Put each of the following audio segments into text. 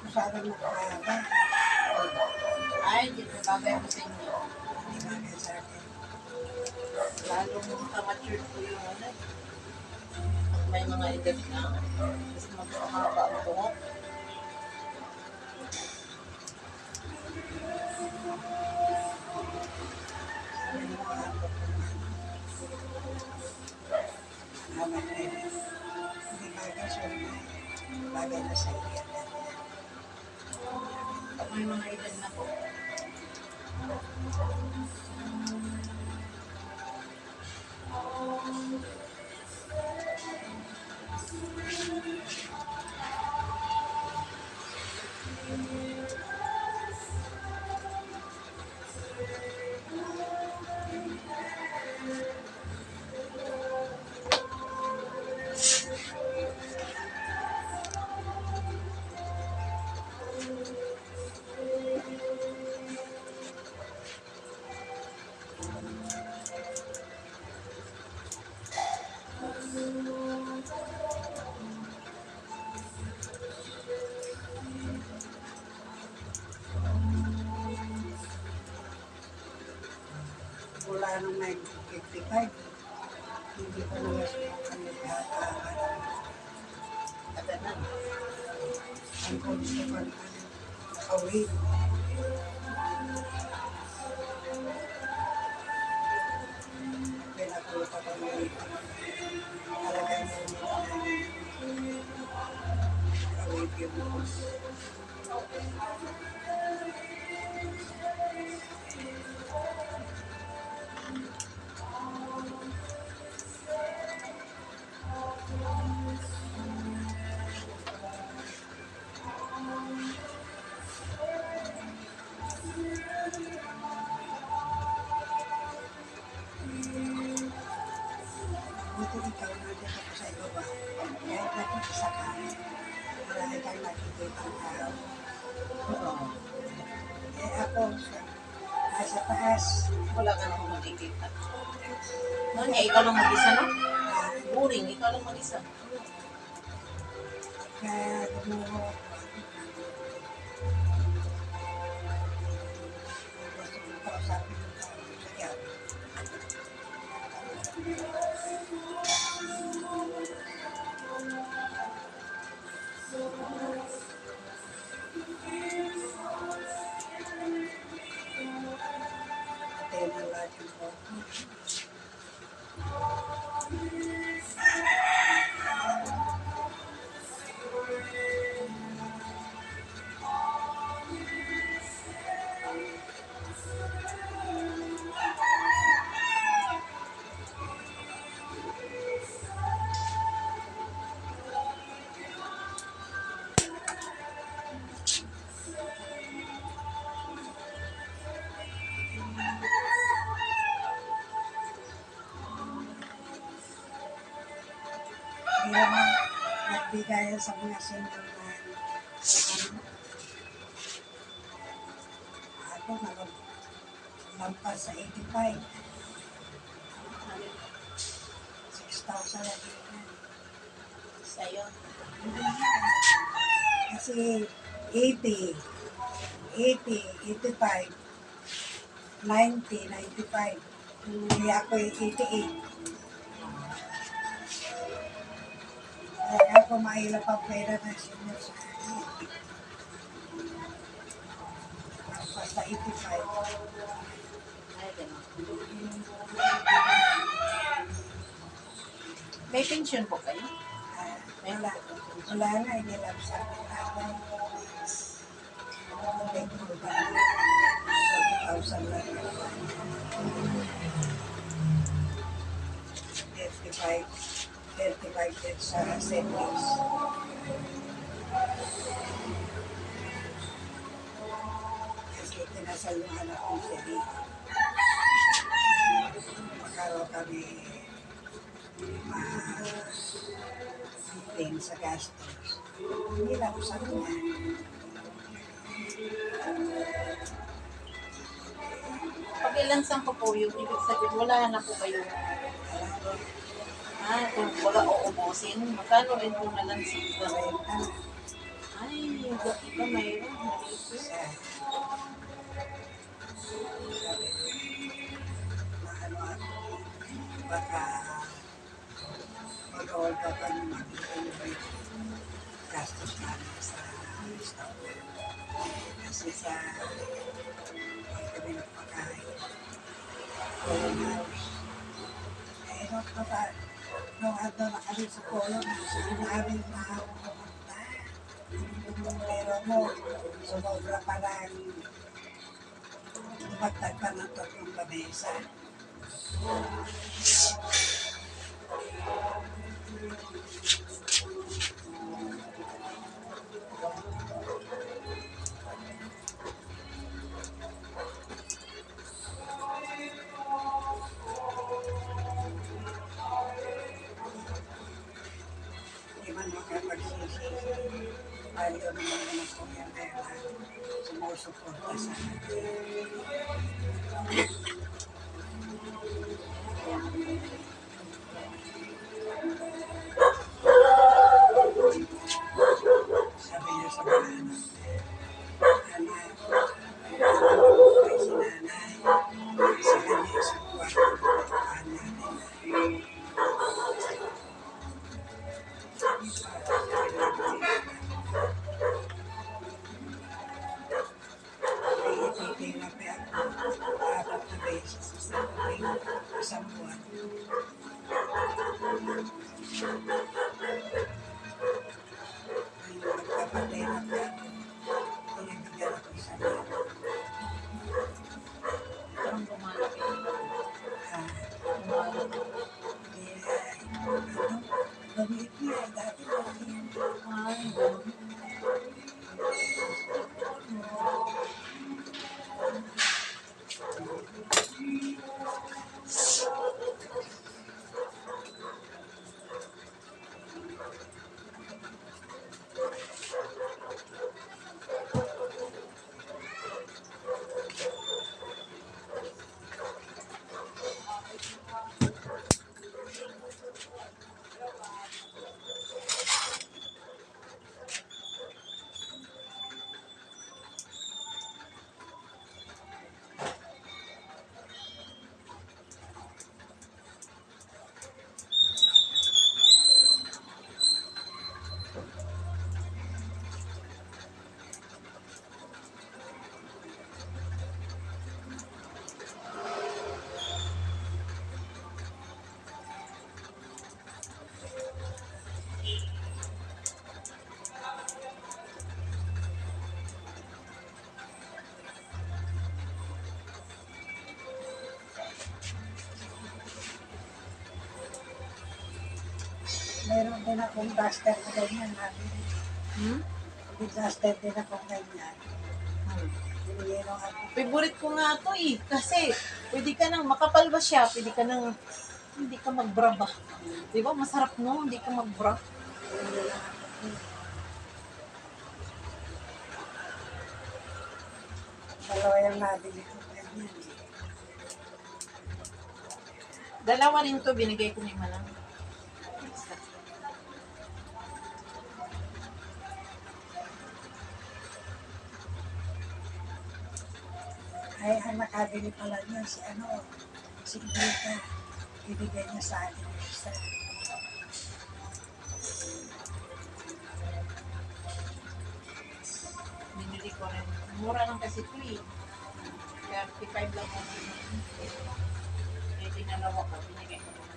Masyadong nakakaba. Ay, hindi ko bagay ko sa inyo. Hindi bagay sa akin. Lalong ka-mature po yung ano. Pag may mga edad na, mas magpahaba ang buhok. Ano yung mga ako ko na. Haba na rin. Hindi bagay sa mga bagay na sa iyo. Pag may mga edad na po. Wala nung 1955. Hindi pa naman kami hatahan. Agad na. Ang gusto pa na nakawin. Pinakulo pa kami dito. Talagang nakawin yung buti ikaw nandito ko sa ibaba. Kahit nakikisa ka, marami kang nakikita ang tao. Oo. Eh ako, nasa taas, Wala ka na makikita. No, niya, ikaw lang mag-isa, no? ah, Boring, ikaw lang mag-isa. kaya gumuho ako. Gusto ko kausapin yung tao sa yaw. Patay na lagi ko. Hindi naman nagbigayan sa mga senior na ano, ako lampas sa 85. 6,000 na din yan. Sa'yo. Kasi 80, 85, 90, 95. Hindi ako 88. Kaya ako mahirap ang pera ng senior sa akin. Basta 85. Ay, gano'n. May pension po kayo? Wala na, inilap sa akin. May kurba na. 40,000 lang. 35 din sa savings. itinasal yung anak kong si Rick. Magkaroon kami ma-claim sa gastos. Hindi lang sa kanya. Pag ilansang ko po yung ibig sabihin, wala na po kayo. Kung wala uubusin, magkano rin po nalansang ko? Ay, dati ka mayroon. Maliit po. Baka mag-hold up ang mag-i-elevate gastos namin sa stock. Kasi sa kami nagpakain. Colon house. Nung ando na kami sa colon house, hindi namin pumunta. Pero sumobra pa lang lumagdag pa ng 3 lamesa. Hindi man makapagsisi. Ayaw naman naman kung yan kaya sumusuporta sa akin. Sabi niya sa mga anak, may sinanay, sa kanya sa kwarto, natin. Ay ititirapi ako 4 na beses sa isang buwan. Ay nagpapatirapi ako, pinibigyan ako sa mga. Parang lumalaki. Lumalaki. Maliit niya, dati maliit. Ay, ganun. Meron din akong duster na ganyan. May duster din akong ganyan. Binigyan ako. Favorite ko nga to eh. Kasi, pwede ka nang, makapal ba siya? Pwede ka nang, hindi ka magbra ba? Di ba? Masarap no? Hindi ka magbra. Dalawa yung nabili ko ganyan. Dalawa rin to, binigay ko ni Manang. Ay, ang nakabili pala niya si Ibrita. Ibigay niya sa akin yung isa. Binili ko rin. Mura lang kasi ito eh. 35 lang ako. Eh, dinalawa ko. Binigay ko naman.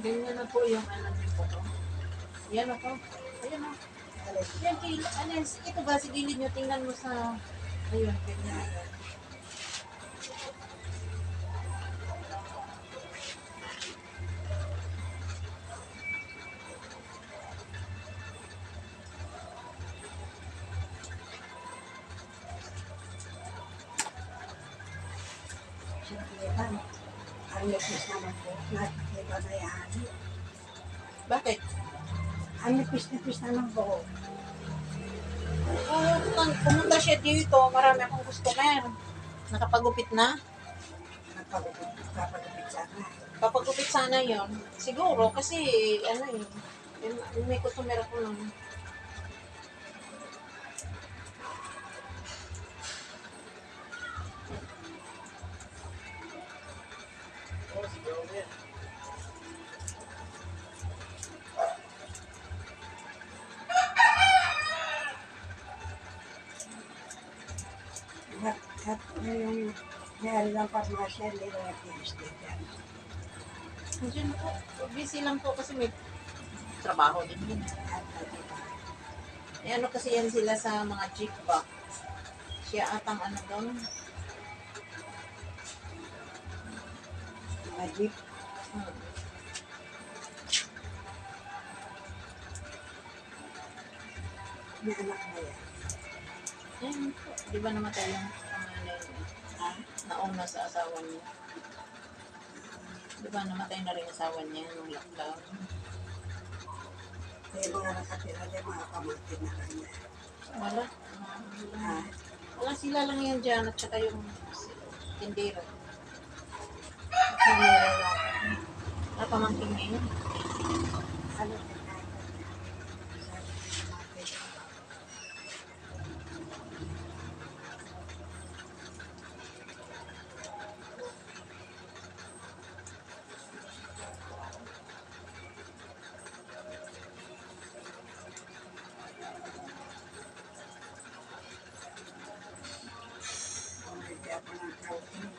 Ganyan na po yung ano niyo po. Yan ako. Ayan o. Yan, ito ba? Sa gilid nyo, tingnan mo sa... Ayun, ganyan. Diba? Ang nipis naman po. Nakikita na yan. Bakit? Ang nipis-nipis naman po. Kung pumunta siya dito, marami akong customer. Nakapagupit na. Nagpapagupit sana. Papagupit sana yon. Siguro, kasi, ano may customer ako nun. At yung mayroon ng pharmacia, hindi na nag-i-state yan. Diyan po. Busy lang po kasi may trabaho din yun. At diba? Ano kasi yan sila sa mga jeep box. Siya atang ano doon. Mga jeep, Hmm. may anak na yan. Ayun po. Di ba namatay yung panganay niya? Ha? Nauna sa asawa niya. Di ba namatay na rin asawa niya nung lockdown? Yung mga nakatira din, mga pamangkin na lang yan. Wala. Ha? Wala sila lang yan dyan at saka yung tindera. At nangyayari Pamangkin niya yun. ano, hindi ako ng kaunting.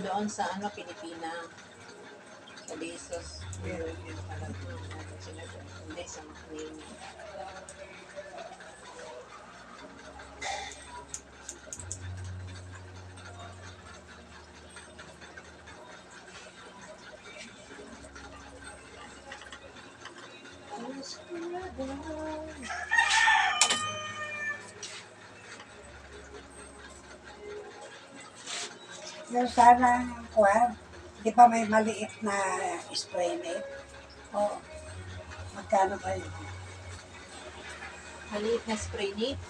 Doon sa ano, Pilipina. Sa Bezos. Meron din pala. Hindi, sa McLean. Yung sana, kuwan, di ba may maliit na spray net? Oo. Magkano ba yun? Maliit na spray net.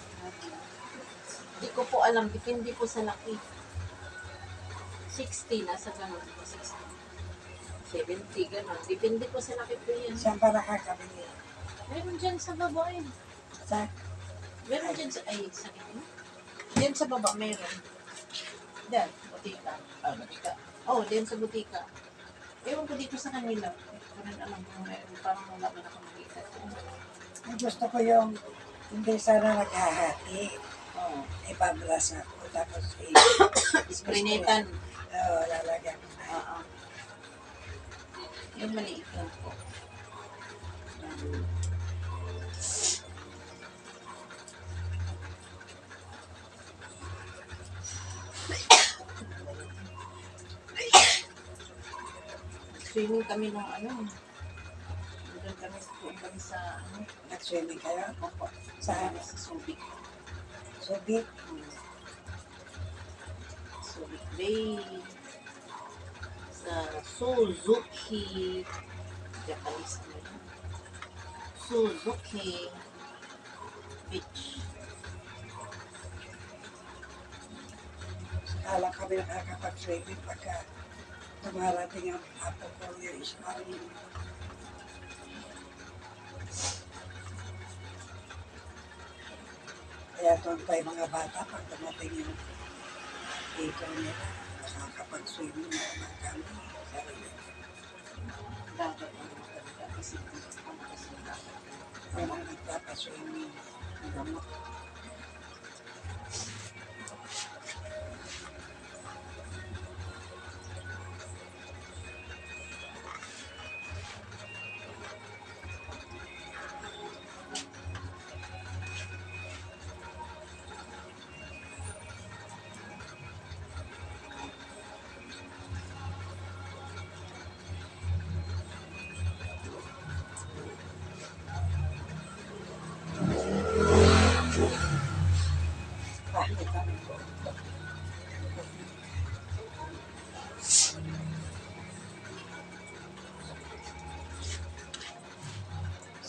Hindi ko po alam. Depende po sa laki. 60 na sa ganun. 60. 70, ganun. Depende po sa laki po yan. Saan ba nakakabili? Meron dyan sa baba eh. Sa, Meron dyan sa... Ay, sakit mo? Dyan sa baba, meron. Dyan, butika. Butika. Oh, dyan sa butika. Ewan ko dito sa kanila. Parang alam ko, meron. Parang wala man ako makita. ang gusto ko yung hindi sana naghahati. Oh. Ipabras ako. Tapos, Isprinetan. Oo, lalagyan ko na. Oo. Yung maliit lang po. Swimming kami nung ano. Doon kami sa ano. Nag-swimming kayo? Opo. Saan? Sa Subic. Subic? Subic Bay. Sa Suzuki. Japanese na yun. Suzuki Beach. Kala kami nakakapag-swimming pagka tumarating ang apo ko yung ismarin. Kaya tuwan pa yung mga bata pag dumating yung dito nila, nakakapag-swimming na naman kami. Sarili. Dapat ang maganda kasi ang kasi dapat. May mga nagpapaswimming. Gamot.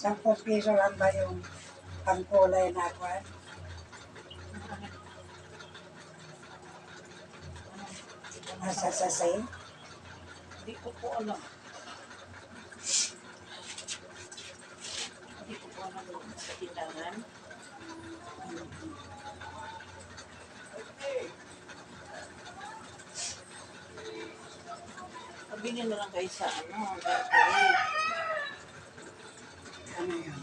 10 piso lang ba yung pangkulay na kwan? Nasa sasay? Hindi ko po alam. Hindi ko po alam sa tindahan. Pabili na lang kayo sa bakery. Ano yun?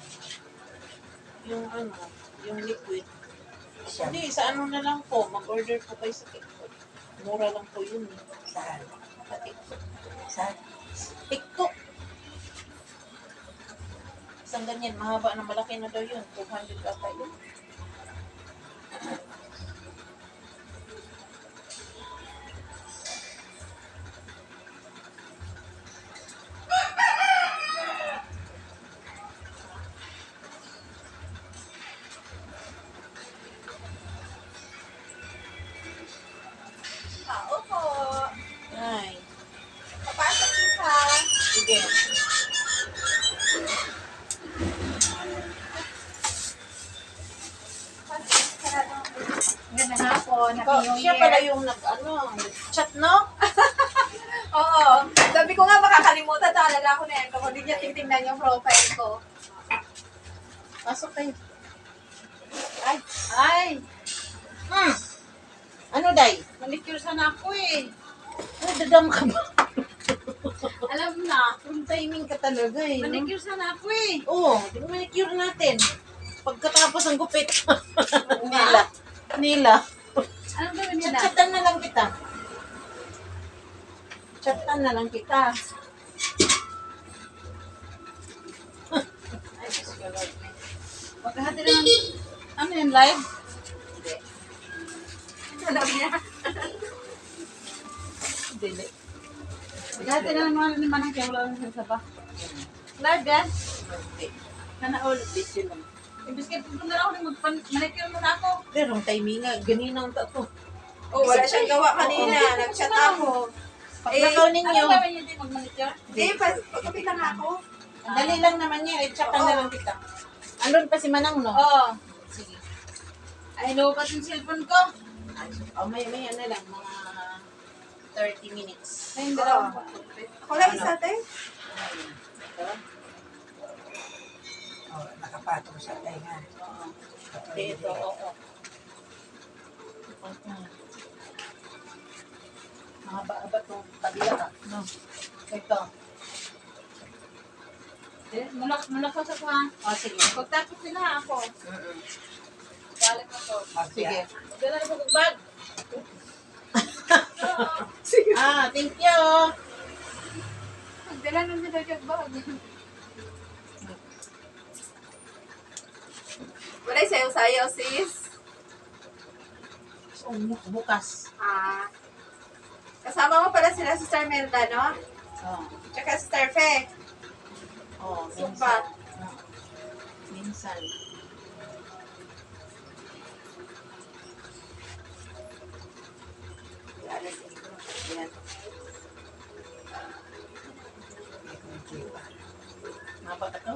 Yung yung liquid. Siya. Hindi, sa na lang po. Mag-order po kayo sa TikTok. Mura lang po yun. Saan? Sa TikTok. Saan? TikTok. Isang ganyan, mahaba na malaki na daw yun. 200 ata yun. Tao po. Ay, Papasok isa. sige. Ganda hapon. Ikaw, Happy New siya Year. pala yung chat, no? Oo. Sabi ko nga makakalimutan talaga ako na yan. Kung hindi niya titingnan yung profile ko. Pasok kayo. Ay. Ay. Ano, Day? Manicure sana ako eh. Ay, dadam ka ba? Alam na. Yung timing ka talaga eh. No? Manicure sana ako eh. Oo, di ba manicure natin? Pagkatapos ang gupit. Oo nga. Nila. Nila. Anong gawin niya na? Chatan na lang kita. Chatan na lang kita. Ay, Diyos ko, Lord. Maghahati naman. Ano yun, live? Hindi. Alam niya. Dili. Maghahati naman ni Manang kaya wala nang sa ba. Live yan? Hindi. Sana all. Busy lang. Ibig sabihin, pupunta na ako ng manicure muna ako. Pero ang timing nga, ganinang tato. Oh, wala siyang gawa kanina. Oo. Nag-chat ako. Paglakaw ninyo. Ano gawin niyo din mag-manicure? Hindi, pagkapit lang ako. Ang dali lang naman yan. I-chatan na lang kita. Andun pa si Manang, no? Oo. Sige. Ay, lupat yung cellphone ko. May ano lang, mga 30 minutes. Ay, hindi lang. Ako lang isa, te. Ito? Oh, nakapatong sa tenga. Oo. Ito, oo. Mahaba-haba itong kabila ka. No? Ito. Mulak ko sa ko, ha? O, sige. Pagtapos nila ako. Balik na to. Sige. Dala na ko bag. Thank you. Dala na nila yung bag. Wala sayaw-sayaw, sis. So, bukas. Kasama mo pala sila si Star Merda, no? Oo. Tsaka si Star Fe. Oo, Sumpa. minsan. Oo. Minsan. Wala siguro. Yan. May kunti pa. Mahaba ka to?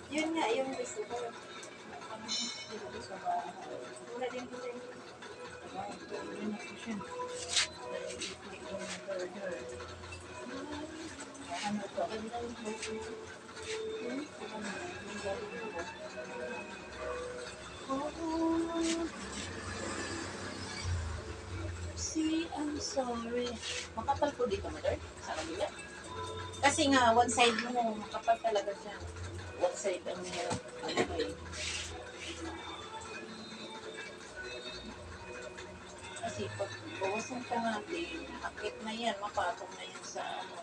Yun nga, yung gusto ko. Wala din po rin. Ano to? See, I'm sorry. Makapal po dito, mother? Sa kabila? Kasi nga, one side mo, makapal talaga siya. One side ang ano ko eh. Kasi pag bawasan ka natin, akit na yan, mapatong na yan sa ano.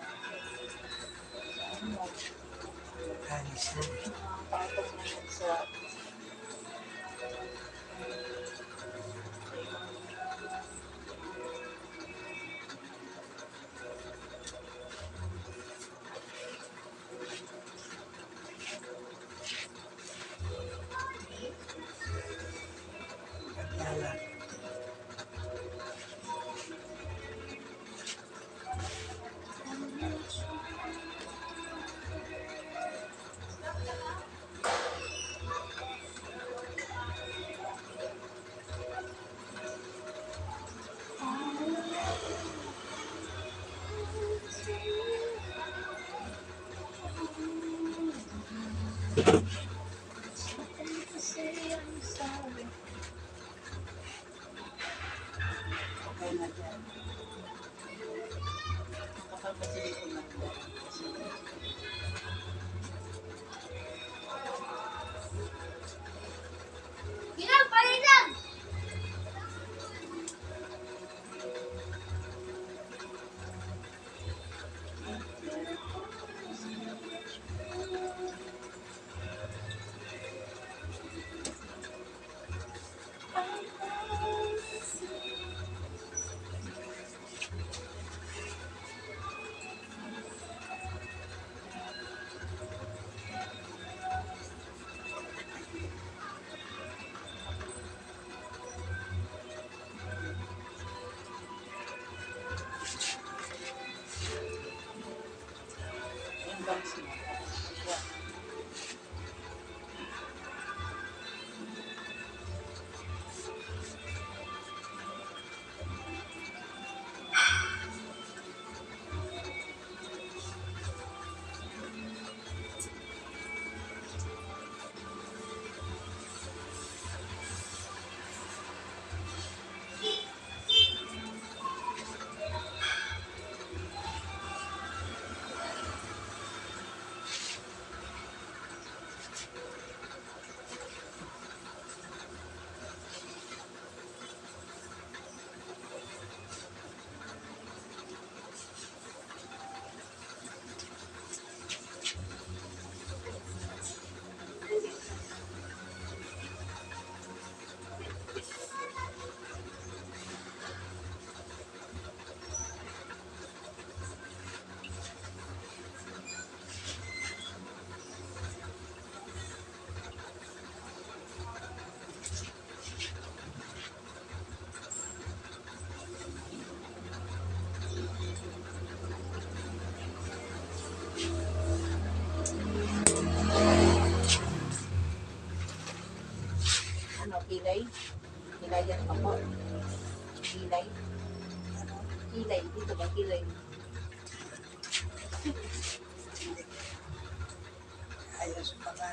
Sa ano. Anis na. Mapatong na yan sa Pagdala. Okay na dyan. Kapag masilikon lang dyan. Ginang, parin lang! Yung bangs mo. Yan. Ano, kilay? Kilay yan pa po. Kilay. Kilay. Dito ba kilay? Ayos pa ba?